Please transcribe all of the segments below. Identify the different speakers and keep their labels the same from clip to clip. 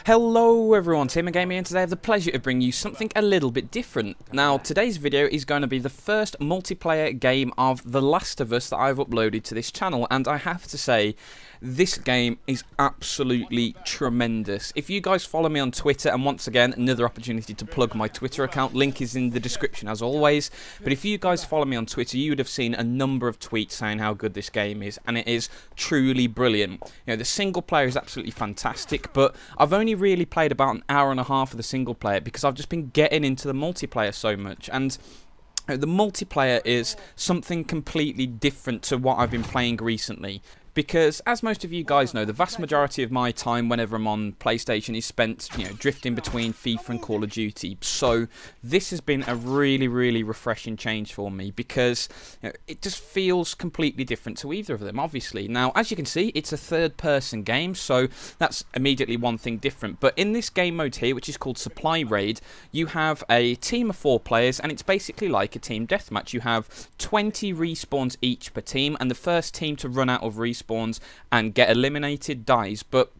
Speaker 1: Hello everyone, Tim again here, and today I have the pleasure of bringing you something a little bit different. Now, today's video is going to be the first multiplayer game of The Last of Us that I've uploaded to this channel, and I have to say, this game is absolutely tremendous. If you guys follow me on Twitter, and once again, another opportunity to plug my Twitter account, link is in the description as always, but if you guys follow me on Twitter, you would have seen a number of tweets saying how good this game is, and it is truly brilliant. You know, the single player is absolutely fantastic, but I've only really played about an hour and a half of the single player because I've just been getting into the multiplayer so much, and the multiplayer is something completely different to what I've been playing recently. Because, as most of you guys know, the vast majority of my time whenever I'm on PlayStation is spent, drifting between FIFA and Call of Duty. So, this has been a really, really refreshing change for me because it just feels completely different to either of them, obviously. Now, as you can see, it's a third-person game, so that's immediately one thing different. But in this game mode here, which is called Supply Raid, you have a team of 4 players, and it's basically like a team deathmatch. You have 20 respawns each per team, and the first team to run out of respawns and get eliminated dies. But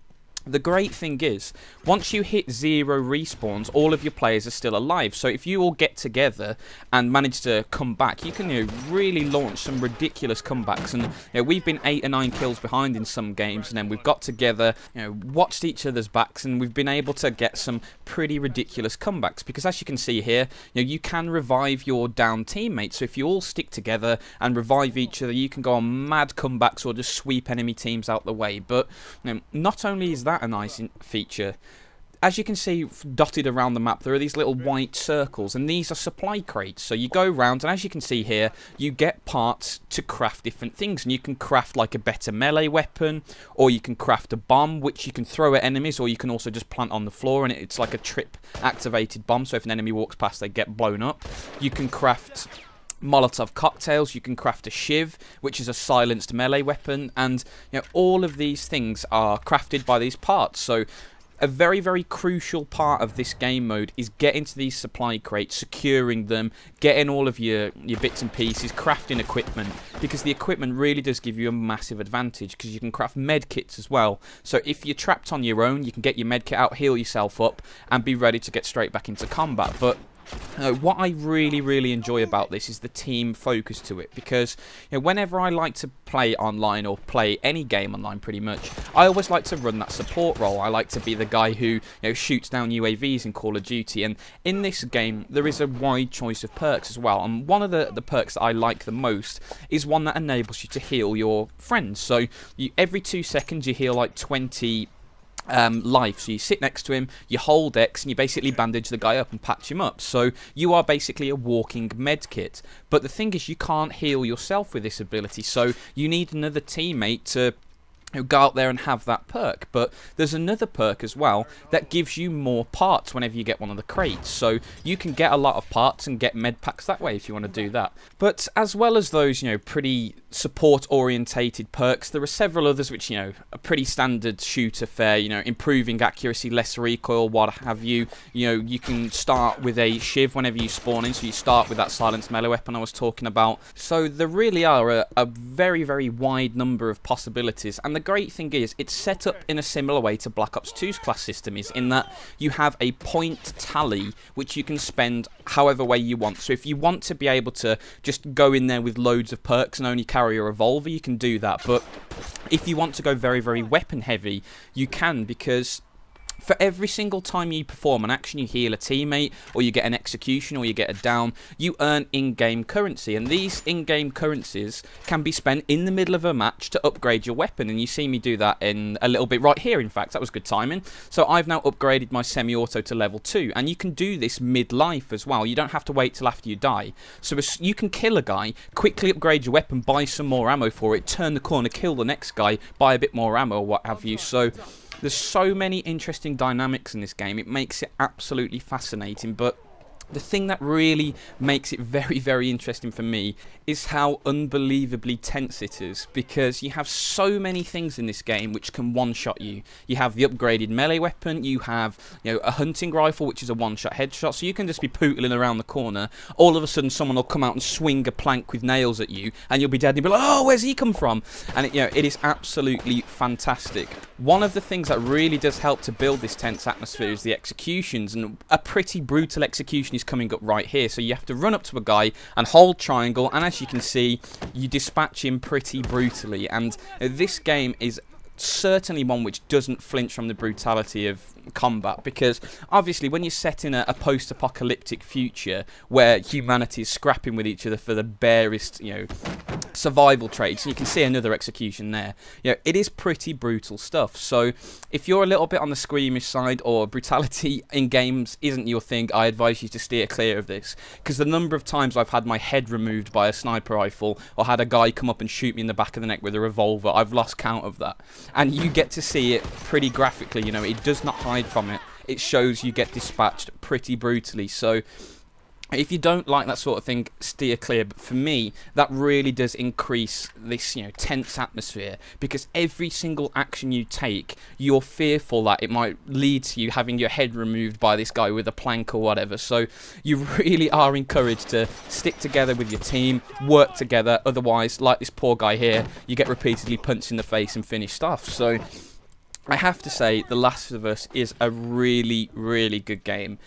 Speaker 1: the great thing is, once you hit 0 respawns, all of your players are still alive. So if you all get together and manage to come back, you can really launch some ridiculous comebacks. And we've been 8 or 9 kills behind in some games, and then we've got together, watched each other's backs, and we've been able to get some pretty ridiculous comebacks. Because as you can see here, you can revive your down teammates. So if you all stick together and revive each other, you can go on mad comebacks or just sweep enemy teams out the way. But not only is that a nice feature, as you can see dotted around the map, there are these little white circles, and these are supply crates. So you go around, and as you can see here, you get parts to craft different things, and you can craft like a better melee weapon, or you can craft a bomb which you can throw at enemies, or you can also just plant on the floor, and it's like a trip activated bomb, so if an enemy walks past they get blown up. You can craft Molotov cocktails, you can craft a shiv, which is a silenced melee weapon, and all of these things are crafted by these parts. So a very, very crucial part of this game mode is getting to these supply crates, securing them, getting all of your bits and pieces, crafting equipment, because the equipment really does give you a massive advantage, because you can craft med kits as well. So if you're trapped on your own, you can get your med kit out, heal yourself up, and be ready to get straight back into combat. But what I really, really enjoy about this is the team focus to it, because whenever I like to play online or play any game online pretty much, I always like to run that support role. I like to be the guy who shoots down UAVs in Call of Duty, and in this game there is a wide choice of perks as well, and one of the perks that I like the most is one that enables you to heal your friends. So every 2 seconds you heal like 20 life. So you sit next to him, you hold X, and you basically bandage the guy up and patch him up. So you are basically a walking med kit. But the thing is, you can't heal yourself with this ability, so you need another teammate to go out there and have that perk. But there's another perk as well that gives you more parts whenever you get one of the crates, so you can get a lot of parts and get med packs that way if you want to do that. But as well as those pretty support orientated perks, there are several others which are pretty standard shooter fare, improving accuracy, less recoil, what have you. You can start with a shiv whenever you spawn in, so you start with that silenced melee weapon I was talking about. So there really are a very, very wide number of possibilities, and the great thing is, it's set up in a similar way to Black Ops 2's class system is, in that you have a point tally which you can spend however way you want. So if you want to be able to just go in there with loads of perks and only carry a revolver, you can do that. But if you want to go very, very weapon heavy, you can, because for every single time you perform an action, you heal a teammate, or you get an execution, or you get a down, you earn in-game currency. And these in-game currencies can be spent in the middle of a match to upgrade your weapon. And you see me do that in a little bit right here, in fact. That was good timing. So I've now upgraded my semi-auto to level 2. And you can do this mid-life as well. You don't have to wait till after you die. So you can kill a guy, quickly upgrade your weapon, buy some more ammo for it, turn the corner, kill the next guy, buy a bit more ammo, or what have you. So there's so many interesting dynamics in this game. It makes it absolutely fascinating. But the thing that really makes it very, very interesting for me is how unbelievably tense it is, because you have so many things in this game which can one-shot you. You have the upgraded melee weapon, you have, you know, a hunting rifle which is a one-shot headshot, so you can just be pootling around the corner, all of a sudden someone will come out and swing a plank with nails at you, and you'll be dead, and you'll be like, oh, where's he come from? And it, you know, it is absolutely fantastic. One of the things that really does help to build this tense atmosphere is the executions, and a pretty brutal execution is coming up right here. So you have to run up to a guy and hold triangle, and as you can see, you dispatch him pretty brutally. And this game is certainly one which doesn't flinch from the brutality of combat, because obviously when you're set in a post-apocalyptic future where humanity is scrapping with each other for the barest, you know, survival traits, and you can see another execution there, you know, it is pretty brutal stuff. So if you're a little bit on the squeamish side, or brutality in games isn't your thing, I advise you to steer clear of this, because the number of times I've had my head removed by a sniper rifle, or had a guy come up and shoot me in the back of the neck with a revolver, I've lost count of that. And you get to see it pretty graphically, you know, it does not hide from it. It shows you get dispatched pretty brutally. So if you don't like that sort of thing, steer clear. But for me, that really does increase this, you know, tense atmosphere, because every single action you take, you're fearful that it might lead to you having your head removed by this guy with a plank or whatever. So you really are encouraged to stick together with your team, work together. Otherwise, like this poor guy here, you get repeatedly punched in the face and finished off. So I have to say, The Last of Us is a really, really good game.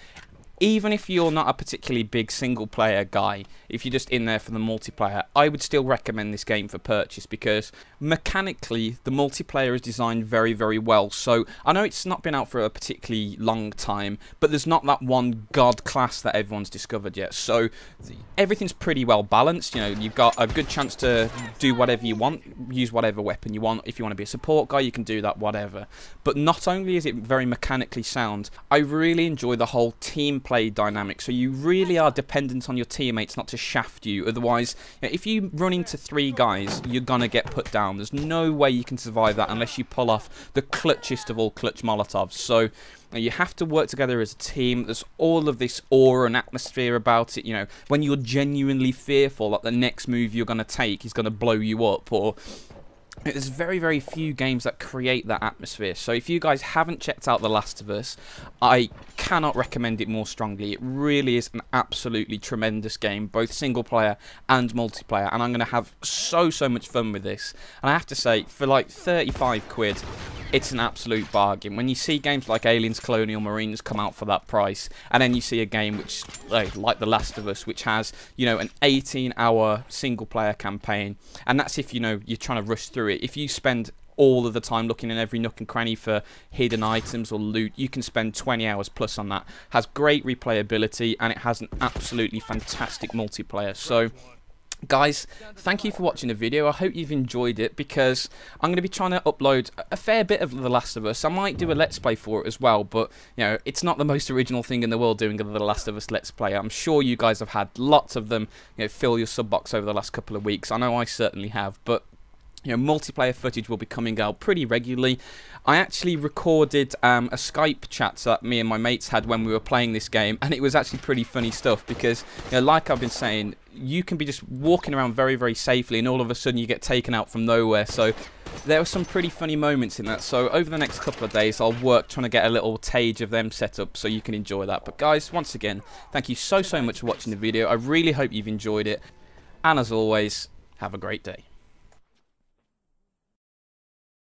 Speaker 1: Even if you're not a particularly big single-player guy, if you're just in there for the multiplayer, I would still recommend this game for purchase, because mechanically, the multiplayer is designed very, very well. So I know it's not been out for a particularly long time, but there's not that one god class that everyone's discovered yet. So everything's pretty well balanced. You know, you've got a good chance to do whatever you want, use whatever weapon you want. If you want to be a support guy, you can do that, whatever. But not only is it very mechanically sound, I really enjoy the whole team play dynamic. So you really are dependent on your teammates not to shaft you. Otherwise, you know, if you run into 3 guys, you're gonna get put down. There's no way you can survive that unless you pull off the clutchest of all clutch Molotovs. So you have to work together as a team. There's all of this aura and atmosphere about it, you know, when you're genuinely fearful that the next move you're going to take is going to blow you up, or there's very, very few games that create that atmosphere. So if you guys haven't checked out The Last of Us, I cannot recommend it more strongly. It really is an absolutely tremendous game, both single player and multiplayer, and I'm going to have so much fun with this. And I have to say, for like 35 quid, it's an absolute bargain. When you see games like Aliens Colonial Marines come out for that price, and then you see a game which, like The Last of Us, which has, you know, an 18-hour single-player campaign, and that's if, you know, you're trying to rush through it. If you spend all of the time looking in every nook and cranny for hidden items or loot, you can spend 20 hours plus on that. Has great replayability, and it has an absolutely fantastic multiplayer. So guys, thank you for watching the video. I hope you've enjoyed it, because I'm going to be trying to upload a fair bit of The Last of Us. I might do a Let's Play for it as well, but, you know, it's not the most original thing in the world doing The Last of Us Let's Play. I'm sure you guys have had lots of them, you know, fill your sub box over the last couple of weeks. I know I certainly have, but you know, multiplayer footage will be coming out pretty regularly. I actually recorded a Skype chat that me and my mates had when we were playing this game, and it was actually pretty funny stuff, because, you know, like I've been saying, you can be just walking around very, very safely, and all of a sudden you get taken out from nowhere. So there were some pretty funny moments in that. So over the next couple of days, I'll work trying to get a little tage of them set up so you can enjoy that. But guys, once again, thank you so much for watching the video. I really hope you've enjoyed it, and as always, have a great day.